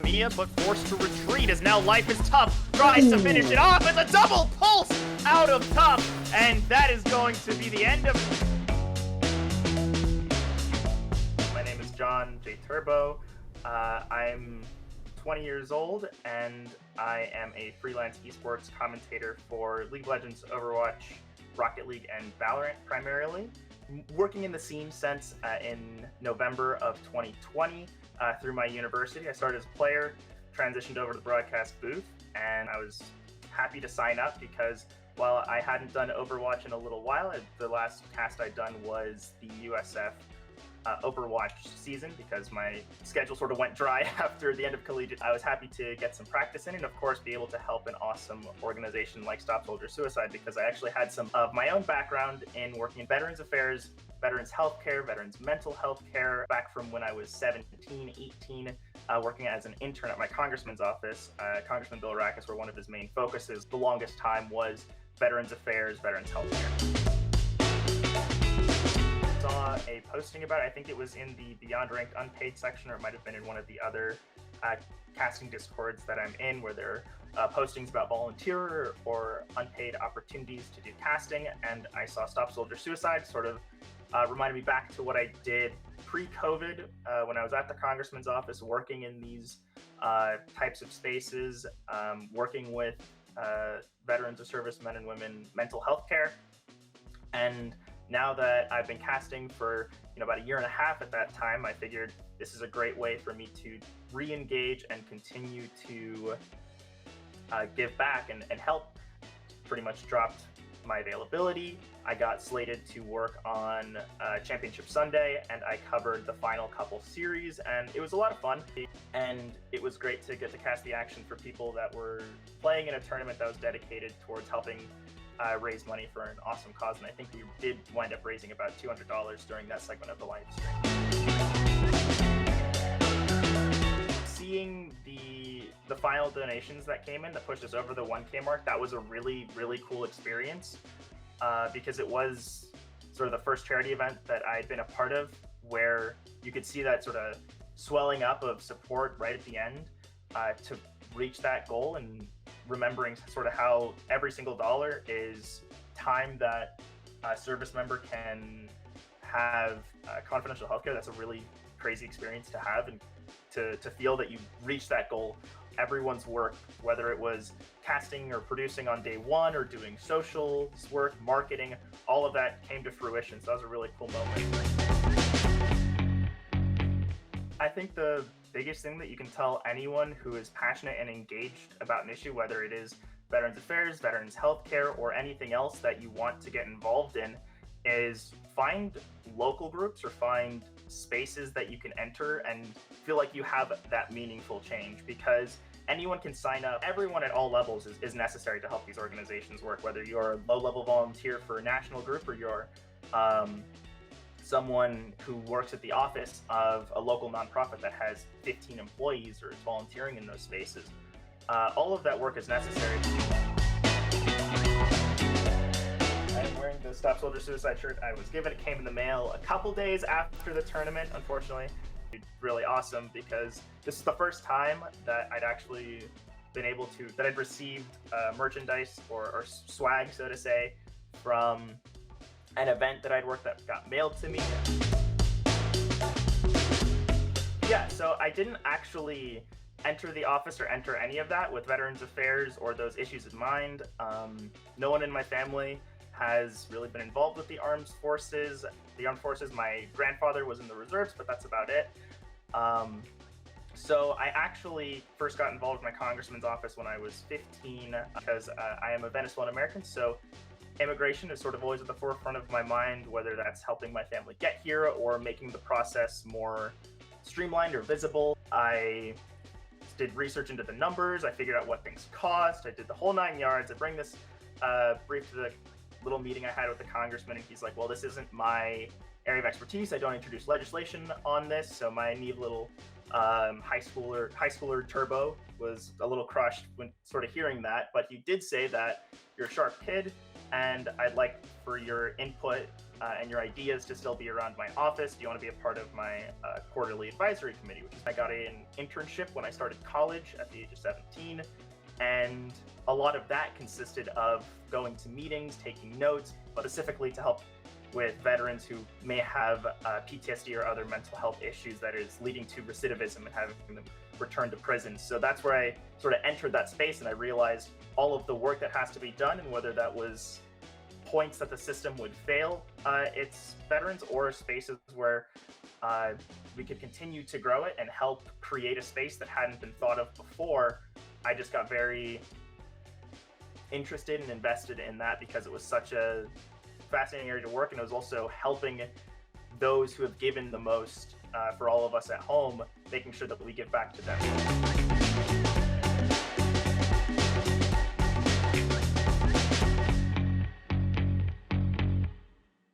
media, but forced to retreat as now Life is Tough tries to finish it off with a double pulse out of Tough, and that is going to be the end of... My name is John JTurbo. I'm 20 years old, and I am a freelance esports commentator for League of Legends, Overwatch, Rocket League, and Valorant primarily. Working in the scene since in November of 2020 through my university. I started as a player, transitioned over to the broadcast booth, and I was happy to sign up because while I hadn't done Overwatch in a little while, the last cast I'd done was the USF Overwatch season because my schedule sort of went dry after the end of collegiate. I was happy to get some practice in and of course be able to help an awesome organization like Stop Soldier Suicide because I actually had some of my own background in working in Veterans Affairs, Veterans Healthcare, Veterans Mental Health Care back from when I was 17, 18, working as an intern at my congressman's office. Congressman Bill Rackus, where one of his main focuses the longest time was Veterans Affairs, Veterans Healthcare. Saw a posting about it. I think it was in the Beyond Ranked Unpaid section, or it might have been in one of the other casting discords that I'm in, where there are postings about volunteer or unpaid opportunities to do casting. And I saw Stop Soldier Suicide, sort of reminded me back to what I did pre-COVID when I was at the congressman's office, working in these types of spaces, working with veterans of service men and women mental health care. And now that I've been casting for about a year and a half at that time, I figured this is a great way for me to re-engage and continue to give back and help. Pretty much dropped my availability. I got slated to work on Championship Sunday, and I covered the final couple series, and it was a lot of fun. And it was great to get to cast the action for people that were playing in a tournament that was dedicated towards helping raise money for an awesome cause, and I think we did wind up raising about $200 during that segment of the live stream. Seeing the final donations that came in that pushed us over the 1K mark, that was a really, really cool experience because it was sort of the first charity event that I'd been a part of where you could see that sort of swelling up of support right at the end to reach that goal, and remembering sort of how every single dollar is time that a service member can have confidential healthcare. That's a really crazy experience to have, and to feel that you reached that goal. Everyone's work, whether it was casting or producing on day one or doing social work, marketing, all of that came to fruition. So that was a really cool moment. I think the biggest thing that you can tell anyone who is passionate and engaged about an issue, whether it is Veterans Affairs, Veterans Healthcare, or anything else that you want to get involved in, is find local groups or find spaces that you can enter and feel like you have that meaningful change, because anyone can sign up. Everyone at all levels is necessary to help these organizations work, whether you're a low-level volunteer for a national group or you're someone who works at the office of a local nonprofit that has 15 employees or is volunteering in those spaces. All of that work is necessary. I'm wearing the Stop Soldier Suicide shirt I was given. It came in the mail a couple days after the tournament, unfortunately. It's really awesome because this is the first time that I'd actually been able to, that I'd received merchandise or swag, so to say, from an event that I'd worked that got mailed to me. Yeah, so I didn't actually enter the office or enter any of that with Veterans Affairs or those issues in mind. No one in my family has really been involved with the armed forces. My grandfather was in the reserves, but that's about it. So I actually first got involved with my congressman's office when I was 15 because I am a Venezuelan American, so immigration is sort of always at the forefront of my mind, whether that's helping my family get here or making the process more streamlined or visible. I did research into the numbers. I figured out what things cost. I did the whole 9 yards. I bring this brief to the little meeting I had with the congressman, and he's like, well, this isn't my area of expertise. I don't introduce legislation on this. So my naive little high schooler Turbo was a little crushed when sort of hearing that, but he did say that you're a sharp kid. and I'd like for your input and your ideas to still be around my office. Do you want to be a part of my quarterly advisory committee? Which is, I got an internship when I started college at the age of 17, and a lot of that consisted of going to meetings, taking notes, but specifically to help with veterans who may have PTSD or other mental health issues that is leading to recidivism and having them return to prison. So that's where I sort of entered that space, and I realized all of the work that has to be done, and whether that was points that the system would fail its veterans, or spaces where we could continue to grow it and help create a space that hadn't been thought of before. I just got very interested and invested in that because it was such a fascinating area to work, and it was also helping those who have given the most for all of us at home, making sure that we give back to them.